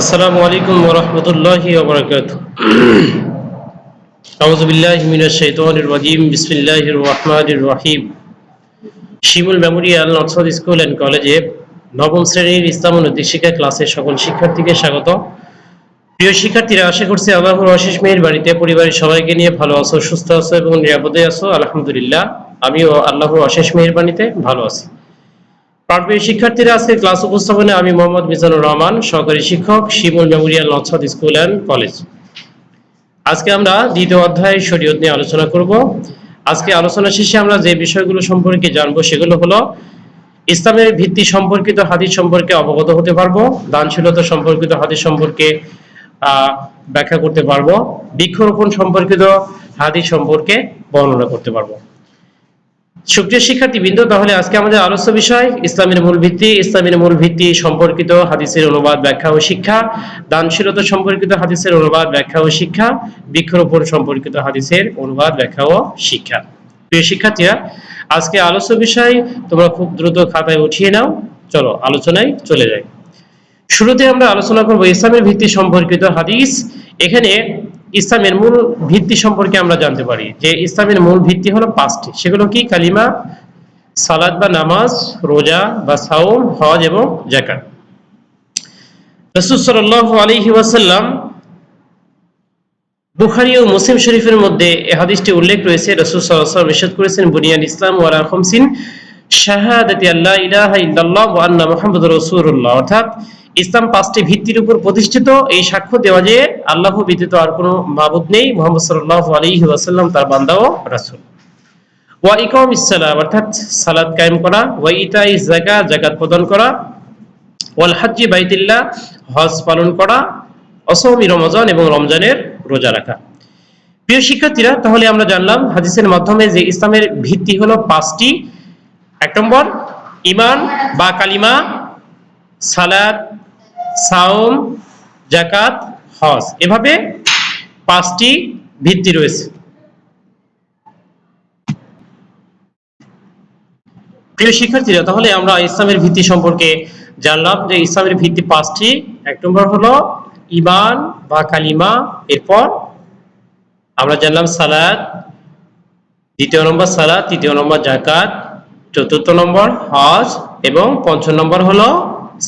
আসসালামু আলাইকুম ওয়া রাহমাতুল্লাহি ওয়া বারাকাতুহু। আউযু বিল্লাহি মিনাশ শাইতানির রাজীম। বিসমিল্লাহির রাহমানির রহিম। শিমুল মেমোরিয়াল নর্থ স্কুল অ্যান্ড কলেজে নবম শ্রেণীর ইসলাম ও নৈতিক শিক্ষা ক্লাসের সকল শিক্ষার্থীকে স্বাগত। প্রিয় শিক্ষার্থীরা, আশা করছি আল্লাহর অশেষ মেহেরবানিতে পরিবারের সবাইকে নিয়ে ভালো আছো, সুস্থ আছো এবং নিরাপদে আছো। আলহামদুলিল্লাহ, আমিও আল্লাহর অশেষ মেহেরবানিতে ভালো আছি। প্রিয় শিক্ষার্থীরা, আজকে ক্লাস উপস্থাপনে আমি মোহাম্মদ মিজানুর রহমান, সহকারী শিক্ষক, Shimul memorial north school and college. আজকে আমরা দ্বিতীয় অধ্যায় শরীয়ত নিয়ে আলোচনা করব। আজকে আলোচনা শেষে আমরা যে বিষয়গুলো সম্পর্কে জানবো সেগুলো হলো ইসলামের ভিত্তি সম্পর্কিত হাদিস সম্পর্কে অবগত হতে পারবো, দানশীলতা সম্পর্কিত হাদিস সম্পর্কে ব্যাখ্যা করতে পারবো, বৃক্ষরোপণ সম্পর্কিত হাদিস সম্পর্কে বর্ণনা করতে পারবো। সুপ্রিয় শিক্ষার্থীবৃন্দ, তাহলে আজকে আমাদের আলোচ্য বিষয় ইসলামের মূল ভিত্তি। ইসলামের মূল ভিত্তি সম্পর্কিত হাদিসের অনুবাদ, ব্যাখ্যা ও শিক্ষা, দানশীলতা সম্পর্কিত হাদিসের অনুবাদ, ব্যাখ্যা ও শিক্ষা, বৃক্ষরোপণ সম্পর্কিত হাদিসের অনুবাদ, ব্যাখ্যা ও শিক্ষা। প্রিয় শিক্ষার্থীরা, আজকে আলোচ্য বিষয় তোমরা খুব দ্রুত খাতায় উঠিয়ে নাও। চলো আলোচনায় চলে যাই। শুরুতে আমরা আলোচনা করব ইসলামের ভিত্তি সম্পর্কিত হাদিস। এখানে ইসলামের মূল ভিত্তি সম্পর্কে আমরা জানতে পারি যে ইসলামের মূল ভিত্তি হলো পাঁচটি। সেগুলো কি? কালিমা, সালাত বা নামাজ, রোজা বা সাওম, হজ এবং যাকাত। রাসূল সাল্লাল্লাহু আলাইহি ওয়াসাল্লাম বুখারী ও মুসলিম শরীফের মধ্যে এই হাদিসটি উল্লেখ রয়েছে। রাসূল সাল্লাল্লাহু আলাইহি ওয়াসাল্লাম ইরশাদ করেছেন, বুনিয়াল ইসলাম ওয়ালা খামসিন শাহাদাতি আল্লা ইলাহা ইল্লাল্লাহ ওয়া আন্না মুহাম্মাদুর রাসূলুল্লাহ। অর্থাৎ ইসলাম পাঁচটি ভিত্তির উপর প্রতিষ্ঠিত। এই সাক্ষ্য দেওয়া যে আল্লাহ ব্যতীত আর কোনো মাবুদ নেই, মুহাম্মদ সাল্লাল্লাহু আলাইহি ওয়াসাল্লাম তার বান্দা ও রাসূল। ওয়া ইকামিস সালাহ, অর্থাৎ সালাত কায়েম করা, ওয়া ইতাইজ যাকাত, যাকাত প্রদান করা, ওয়াল হাজ্জি বাইতুল্লাহ, হজ পালন করা, অসৌমি রমজান, এবং রমজানের রোজা রাখা। প্রিয় শিক্ষার্থীরা, তাহলে আমরা জানলাম হাদিসের মাধ্যমে যে ইসলামের ভিত্তি হলো পাঁচটি। এক নম্বর ঈমান বা কালিমা, সালাত, সাওম, যাকাত, হজ, এভাবে পাঁচটি ভিত্তি রয়েছে। প্রিয় শিক্ষার্থীরা, তাহলে আমরা ইসলামের ভিত্তি সম্পর্কে জানলাম যে ইসলামের ভিত্তি পাঁচটি। এক নম্বর হলো ঈমান বা কালিমা, এরপর আমরা জানলাম সালাত, দ্বিতীয় নম্বর সালাত, তৃতীয় নম্বর যাকাত, চতুর্থ নম্বর হজ এবং পঞ্চম নম্বর হলো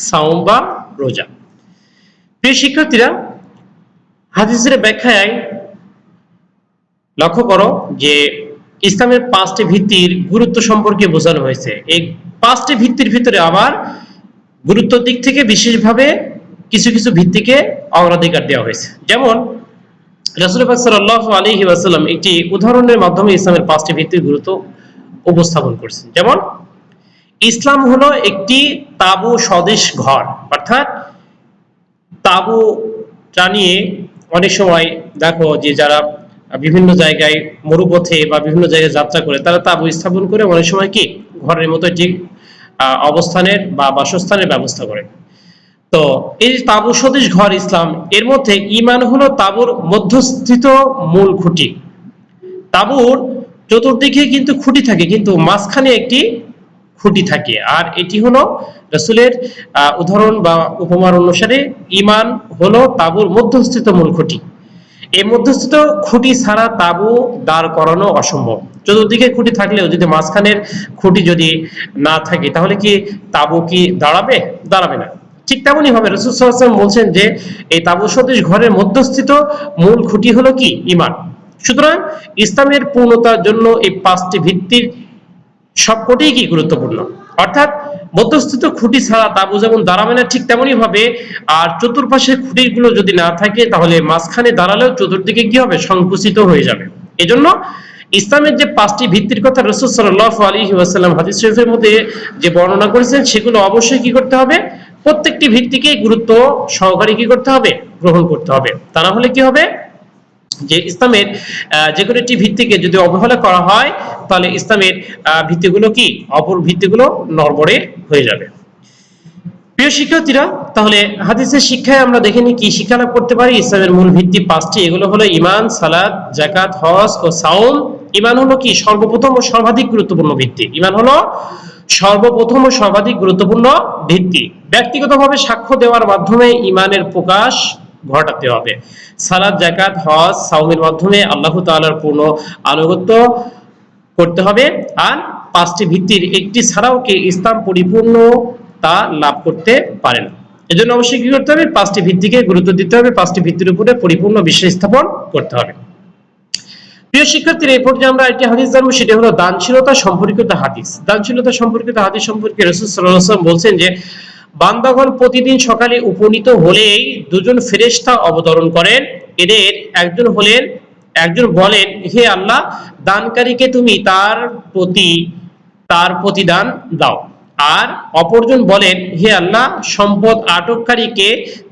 সাওম বা রোজা। প্রিয় শিক্ষার্থীরা, হাদিসের ব্যাখ্যায় লক্ষ্য করো যে ইসলামের পাঁচটি ভিত্তির গুরুত্ব সম্পর্কে বোঝানো হয়েছে। এই পাঁচটি ভিত্তির ভিতরে আবার গুরুত্বের দিক থেকে বিশেষভাবে কিছু কিছু ভিত্তিকে অগ্রাধিকার দেওয়া হয়েছে। যেমন রাসূল পাক সাল্লাল্লাহু আলাইহি ওয়াসাল্লাম একটি উদাহরণের মাধ্যমে ইসলামের পাঁচটি ভিত্তির গুরুত্ব উপস্থাপন করেছেন। যেমন ইসলাম হলো একটি তাঁবু সদৃশ ঘর। অর্থাৎ তাঁবু টানিয়ে অনেক সময় দেখো যে যারা বিভিন্ন জায়গায় মরুপথে বা বিভিন্ন জায়গায় যাত্রা করে তারা তাঁবু স্থাপন করে অনেক সময় কি ঘরের মতো একটি অবস্থানের বা বাসস্থানের ব্যবস্থা করে। তো এই তাঁবু সদৃশ ঘর ইসলাম, এর মধ্যে ঈমান হলো তাঁবুর মধ্যস্থিত মূল খুঁটি। তাঁবুর চতুর্দিকে কিন্তু খুঁটি থাকে, কিন্তু মাঝখানে একটি খুঁটি থাকে, আর এটি হলো রাসূলের উদাহরণ বা উপমার অনুসারে ঈমান হলো তাঁবুর মধ্যস্থিত মূল খুঁটি। এই মধ্যস্থিত খুঁটি ছাড়া তাঁবু দাঁড় করানো অসম্ভব। চতুর্দিকে খুঁটি থাকলেও যদি মাঝখানের খুঁটি যদি না থাকে তাহলে কি তাঁবু কি দাঁড়াবে? দাঁড়াবে না। ঠিক তেমনই ভাবে রাসূল সাল্লাল্লাহু আলাইহি ওয়াসাল্লাম বলছেন যে এই তাঁবু সদৃশ ঘরের মধ্যস্থিত মূল খুঁটি হলো কি? ঈমান। সুতরাং ইসলামের পূর্ণতার জন্য এই পাঁচটি ভিত্তির সবকটিই কি গুরুত্বপূর্ণ। অর্থাৎ মধ্যস্থিত খুঁটি ছাড়া তাঁবু যেমন দাঁড়াবে না, ঠিক তেমনই ভাবে আর চতুর্পাশের খুঁটিগুলো যদি না থাকে তাহলে মাঝখানে দাঁড়ালেও চতুর্দিকে কি হবে? সংকুচিত হয়ে যাবে। এজন্য ইসলামের যে পাঁচটি ভিত্তির কথা রাসূল সাল্লাল্লাহু আলাইহি ওয়াসাল্লাম হাদিস শরীফের মধ্যে যে বর্ণনা করেছেন সেগুলো অবশ্যই কি করতে হবে? প্রত্যেকটি ভিত্তিকে গুরুত্ব সহকারে কি করতে হবে? গ্রহণ করতে হবে। তা না হলে কি হবে যে ইসলামের যে কোনো একটি ভিত্তিকে যদি অবহেলা করা হয় তাহলে ইসলামের ভিত্তিগুলো কি অপর ভিত্তিগুলো নড়বড়ে হয়ে যাবে। প্রিয় শিক্ষার্থীরা, তাহলে হাদিসের শিক্ষায় আমরা দেখে নিই কি শিক্ষা লাভ করতে পারি। ইসলামের মূল ভিত্তি পাঁচটি, এগুলো হলো ঈমান, সালাত, যাকাত, হজ ও সাওম। ঈমান হলো কি? সর্বপ্রথম ও সর্বাধিক গুরুত্বপূর্ণ ভিত্তি। ঈমান হলো সর্বপ্রথম ও সর্বাধিক গুরুত্বপূর্ণ ভিত্তি। ব্যক্তিগতভাবে সাক্ষ্য দেওয়ার মাধ্যমে ঈমানের প্রকাশ ঘটাতে হবে। সালাত, যাকাত, হজ, সাওমের মাধ্যমে আল্লাহ তাআলার পূর্ণ আনুগত্য করতে হবে। আর পাঁচটি ভিত্তির একটি ছাড়াও কি ইসলাম পরিপূর্ণতা লাভ করতে পারে না। এজন্য অবশ্যই কি করতে হবে? পাঁচটি ভিত্তিকে গুরুত্ব দিতে হবে, পাঁচটি ভিত্তির উপরে পরিপূর্ণ বিশ্বাস স্থাপন করতে হবে। প্রিয় শিক্ষার্থীরা, এই পর্যায়ে আমরা একটি হাদিস জানবো, সেটা হলো দানশীলতা সম্পর্কিত হাদিস। দানশীলতা সম্পর্কিত হাদিস সম্পর্কে রাসূল সাল্লাল্লাহু আলাইহি ওয়াসাল্লাম বলছেন যে, বান্দাগণ প্রতিদিন সকালে উপনীত হলেই দুজন ফেরেশতা অবতরণ করেন। এদের একজন বলেন, হে আল্লাহ, দানকারীকে তুমি তার প্রতিদান দাও। আর অপরজন বলেন, হে আল্লাহ, সম্পদ আটককারীকে,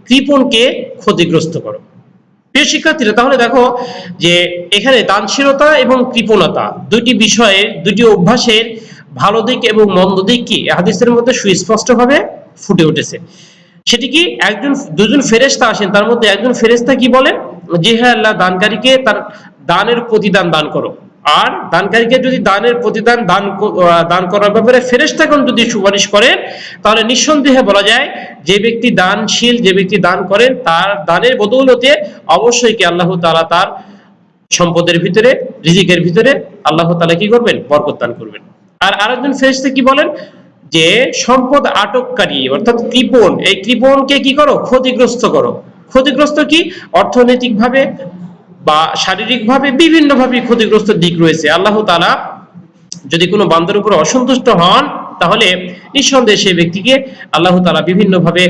কৃপণকে ক্ষতিগ্রস্ত করো। প্রিয় শিক্ষার্থীরা, তাহলে দেখো যে এখানে দানশীলতা এবং কৃপণতা দুটি বিষয়ের, দুটি অভ্যাসের ভালো দিক এবং মন্দ দিক কি হাদিসের মধ্যে সুস্পষ্টভাবে ফুটে উঠেছে। সেটি কি, দুজন ফেরেশতা আসেন, তার মধ্যে একজন ফেরেশতা কি বলেন যে, হে আল্লাহ, দানকারীকে তার দানের প্রতিদান দান করো। আর দানকারীকে যদি দানের প্রতিদান দান করার ব্যাপারে ফেরেশতাগণ যদি সুপারিশ করেন, তাহলে নিঃসন্দেহে বলা যায় যে ব্যক্তি দানশীল, যে ব্যক্তি দান করেন, তার দানের বদৌলতে অবশ্যই কি আল্লাহ তাআলা তার সম্পদের ভিতরে, রিজিকের ভিতরে আল্লাহ তাআলা কি করবেন? বরকত দান করবেন। আর আরেকজন ফেরেশতা কি বলেন যে, সম্পদ আটককারী অর্থাৎ কৃপণ, এই কৃপণকে কি করো? ক্ষতিগ্রস্ত করো। ক্ষতিগ্রস্ত কি? অর্থনৈতিকভাবে বা শারীরিকভাবে বিভিন্নভাবে ক্ষতিগ্রস্ত দিক রয়েছে। আল্লাহ তাআলা যদি কোনো বান্দার উপর অসন্তুষ্ট হন, তাহলে নিঃসন্দেহে সেই ব্যক্তিকে আল্লাহ তাআলা বিভিন্নভাবে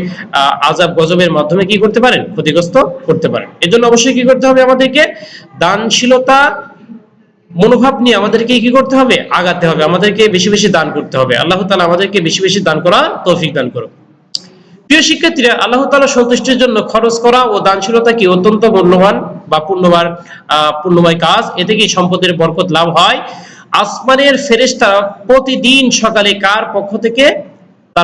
আযাব গজবের মাধ্যমে কি করতে পারেন? ক্ষতিগ্রস্ত করতে পারেন। এজন্য অবশ্যই কি করতে হবে? আমাদেরকে দানশীলতা মনোভাব নিয়ে আমাদেরকে কি করতে হবে? আগাতে হবে। আমাদেরকে বেশি বেশি দান করতে হবে। আল্লাহ তাআলা আমাদেরকে বেশি বেশি দান করার তৌফিক দান করুন। প্রিয় শিক্ষার্থীরা, আল্লাহ তাআলা সন্তুষ্টির জন্য খরচ করা ও দানশীলতা কি অত্যন্ত মূল্যবান বা পুণ্যময় কাজ। এতে কি সম্পদের বরকত লাভ হয়। আসমানের ফেরেশতারা প্রতিদিন সকালে তার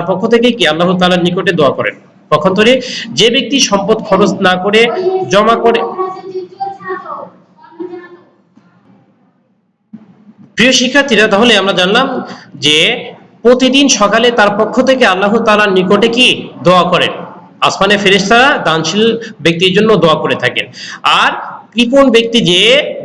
পক্ষ থেকে কি আল্লাহ তাআলার নিকটে দোয়া করেন। পক্ষান্তরে যে ব্যক্তি সম্পদ খরচ না করে জমা করে। প্রিয় শিক্ষার্থীরা, তাহলে আমরা জানলাম যে প্রতিদিন সকালে তার পক্ষ থেকে আল্লাহ তাআলার নিকটে কি দোয়া করেন। আসমানে ফেরেশতারা দানশীল ব্যক্তির জন্য দোয়া করে থাকেন। আর কৃপণ ব্যক্তি,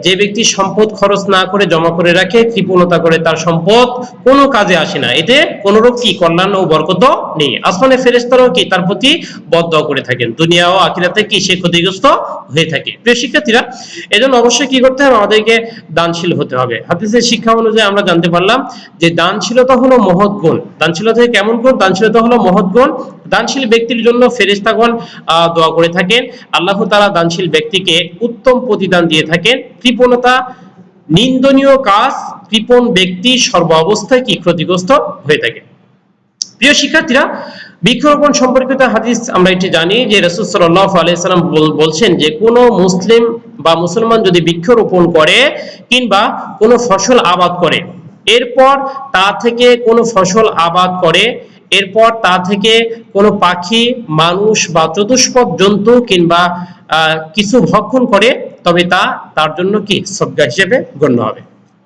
যে ব্যক্তি সম্পদ খরচ না করে জমা করে রাখে, কৃপণতা করে, তার সম্পদ কোনো কাজে আসে না, এতে কোনরূপ কি কল্যাণ ও বরকত নেই। আসমানে ফেরেশতারাও কি তার প্রতি বদদোয়া করে থাকেন। দুনিয়া ও আখিরাতে কি সে ক্ষতিগ্রস্ত হয়ে থাকে। প্রিয় শিক্ষার্থীরা, এজন্য অবশ্যই কি করতে হবে? আমাদেরকে দানশীল হতে হবে। হাদিসের শিক্ষা অনুযায়ী আমরা জানতে পারলাম যে দানশীলতা হলো মহৎ গুণ। দানশীলতা কেমন গুণ? দানশীলতা হলো মহৎ গুণ। দানশীল ব্যক্তির জন্য ফেরেশতাগণ দোয়া করে থাকেন। আল্লাহ তাআলা দানশীল ব্যক্তিকে উত্তম প্রতিদান দিয়ে থাকেন। কৃপণতা নিন্দনীয় কাজ। কৃপণ ব্যক্তি সর্ব অবস্থায় কি ক্ষতিগ্রস্ত হয়ে থাকে। প্রিয় শিক্ষার্থীরা, বৃক্ষরোপণ সম্পর্কিত হাদিস আমরা এটি জানি যে রাসূল সাল্লাল্লাহু আলাইহি ওয়াসাল্লাম বলছেন যে, কোনো মুসলিম বা মুসলমান যদি বৃক্ষরোপণ করে কিংবা কোনো ফসল আবাদ করে, এরপর তা থেকে কোনো পাখি, মানুষ বা চতুষ্পদ জন্তু কিংবা কিছু ভক্ষণ করে, তবে তা তার জন্য কি সদকা হিসেবে গণ্য হবে।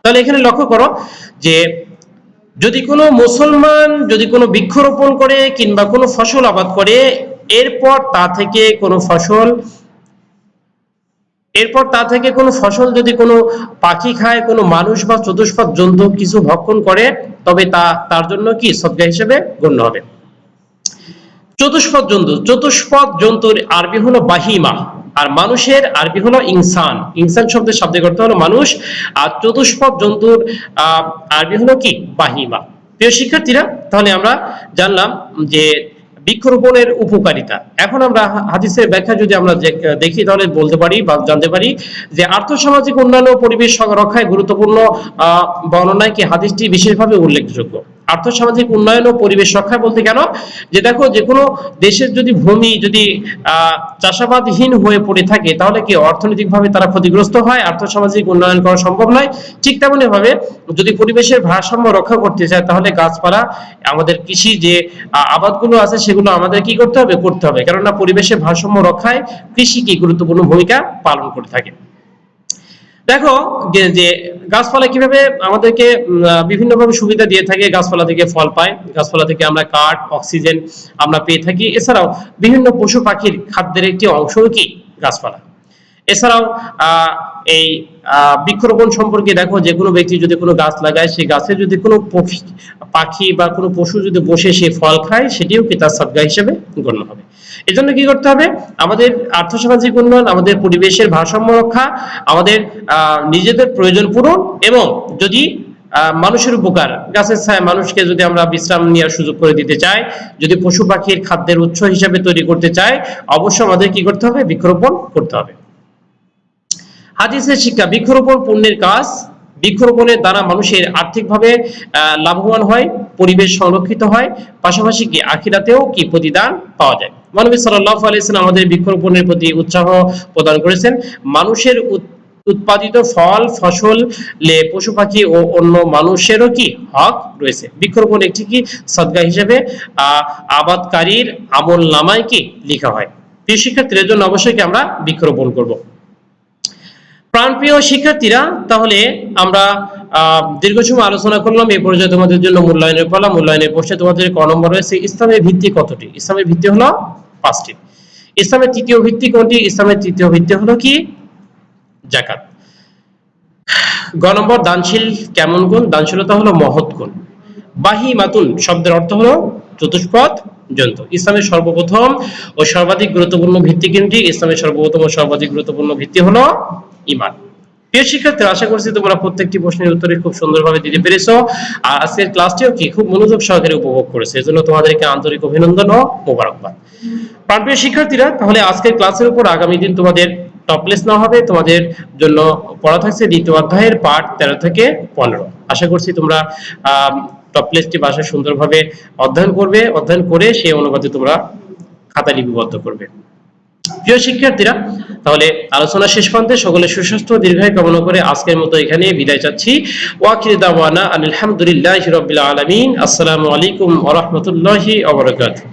তাহলে এখানে লক্ষ্য করো যে যদি কোনো মুসলমান যদি কোনো বৃক্ষরোপণ করে কিংবা কোনো ফসল আবাদ করে, এরপর তা থেকে কোনো ফসল যদি কোনো পাখি খায়, কোনো মানুষ বা চতুষ্পদ জন্তু কিছু ভক্ষণ করে, তবে তা তার জন্য কি সদকা হিসেবে গণ্য হবে। চতুষ্পদ জন্তুর আরবি হলো বাহিমা, আর মানুষের আরবি হলো ইনসান। ইনসান শব্দের শাব্দিক অর্থ হলো মানুষ, আর চতুষ্পদ জন্তুর আরবি হলো কি বাহিমা। প্রিয় শিক্ষার্থীরা, তাহলে আমরা জানলাম যে বৃক্ষরোপণের উপকারিতা। এখন আমরা হাদিসের ব্যাখ্যা যদি আমরা দেখি, তাহলে বলতে পারি বা জানতে পারি যে আর্থসামাজিক উন্নয়ন ও পরিবেশ রক্ষায় গুরুত্বপূর্ণ বর্ণনায় কি হাদিসটি বিশেষভাবে উল্লেখযোগ্য। আর্থসামাজিক উন্নয়ন ও পরিবেশ রক্ষা বলতে কেন, যে দেখো যে কোনো দেশের যদি ভূমি যদি চাষাবাদহীন হয়ে পড়ে থাকে, তাহলে কি অর্থনৈতিকভাবে তারা ক্ষতিগ্রস্ত হয়, আর্থসামাজিক উন্নয়ন করা সম্ভব নয়। ঠিক তেমনি ভাবে যদি পরিবেশের ভারসাম্য রক্ষা করতে চায়, তাহলে গাছপালা, আমাদের কৃষি যে আবাদগুলো আছে সেগুলো আমাদের কি করতে হবে? করতে হবে। কেননা পরিবেশের ভারসাম্য রক্ষায় কৃষি কি গুরুত্বপূর্ণ ভূমিকা পালন করে থাকে। দেখো যে গাছপালা কিভাবে আমাদেরকে বিভিন্নভাবে সুবিধা দিয়ে থাকে। গাছপালা থেকে ফল পাই, গাছপালা থেকে আমরা কাঠ, অক্সিজেন আমরা পেয়ে থাকি। এছাড়াও বিভিন্ন পশু পাখির খাদ্যের একটি অংশ কি গাছপালা। এছাড়াও এই বৃক্ষরোপণ সম্পর্কে দেখো, যে কোনো ব্যক্তি যদি কোনো গাছ লাগায়, সেই গাছে যদি কোনো পাখি বা কোনো পশু যদি বসে সে ফল খায়, সেটিও কি তার সদকা হিসেবে গণ্য হবে। এজন্য কি করতে হবে, আমাদের আর্থসামাজিক উন্নয়ন, আমাদের পরিবেশের ভারসাম্য রক্ষা, আমাদের নিজেদের প্রয়োজন পূরণ, এবং যদি মানুষের উপকার, গাছের ছায়া মানুষকে যদি আমরা বিশ্রাম নেওয়ার সুযোগ করে দিতে চাই, যদি পশু পাখির খাদ্যের উৎস হিসাবে তৈরি করতে চাই, অবশ্যই আমাদের কি করতে হবে, বৃক্ষরোপণ করতে হবে। হাদিসের শিক্ষা, বৃক্ষরোপণ পুণ্যের কাজ। বৃক্ষরোপণের দ্বারা মানুষের আর্থিকভাবে লাভবান হয়, পরিবেশ সংরক্ষিত হয়, পাশাপাশি কি আখিরাতেও কি প্রতিদান পাওয়া যায়। নবী সাল্লাল্লাহু আলাইহি ওয়াসাল্লাম আমাদের বৃক্ষরোপণের প্রতি উৎসাহ প্রদান করেছেন। মানুষের উৎপাদিত ফল, ফসল, পশু পাখি ও অন্য মানুষেরও কি হক রয়েছে। বৃক্ষরোপণ একটি কি সদকা হিসেবে আবাদকারীর আমল নামায় কি লেখা হয়। প্রিয় শিক্ষার্থীদের জন্য অবশ্যই কি আমরা বৃক্ষরোপণ করব। প্রাণপ্রিয় শিক্ষার্থীরা, তাহলে আমরা দীর্ঘ সময় আলোচনা করলাম। এই পর্যায়ে তোমাদের জন্য মূল্যায়নের পালা। মূল্যায়নের প্রশ্নে তোমাদের ক নম্বর রয়েছে, ইসলামের ভিত্তি কতটি? ইসলামের ভিত্তি হলো 5টি। ইসলামের তৃতীয় ভিত্তি কোনটি? ইসলামের তৃতীয় ভিত্তি হলো কি যাকাত। গ নম্বর, দানশীল কেমন গুণ? দানশীলতা হলো মহৎ গুণ। বাহিমাতুন শব্দের অর্থ হলো চতুষ্পদ জন্তু। ইসলামের সর্বপ্রথম ও সর্বাধিক গুরুত্বপূর্ণ ভিত্তি কোনটি? ইসলামের সর্বপ্রথম ও সর্বাধিক গুরুত্বপূর্ণ ভিত্তি হলো ঈমান। প্রিয় শিক্ষার্থীরা, আশা করছি তোমরা প্রত্যেকটি প্রশ্নের উত্তরে খুব সুন্দরভাবে দিতে পেরেছো, আর আজকের ক্লাসটিও কি খুব মনোযোগ সহকারে উপভোগ করেছো। এজন্য তোমাদেরকে আন্তরিক অভিনন্দন ও মোবারকবাদ। প্রিয় শিক্ষার্থীরা, তাহলে আজকের ক্লাসের উপর আগামী দিন তোমাদের টপলেস না হবে, তোমাদের জন্য পড়া থাকছে দ্বিতীয় অধ্যায়ের পাঠ 13 থেকে 15। আশা করছি তোমরা টপলেসটি বাসায় সুন্দরভাবে অধ্যয়ন করবে, অধ্যয়ন করে সেই অনুপাতে তোমরা খাতা লিপিবদ্ধ করবে। প্রিয় শিক্ষার্থীরা, তাহলে আলোচনা শেষ পর্যন্ত সকলের সুস্বাস্থ্য দীর্ঘায়ু কামনা করে আজকের মতো এখানে বিদায় চাচ্ছি। ওয়াখির দাওয়ানা আলহামদুলিল্লাহি রাব্বিল আলামিন। আসসালামু আলাইকুম ওয়া রাহমাতুল্লাহি ওয়া বারাকাতুহু।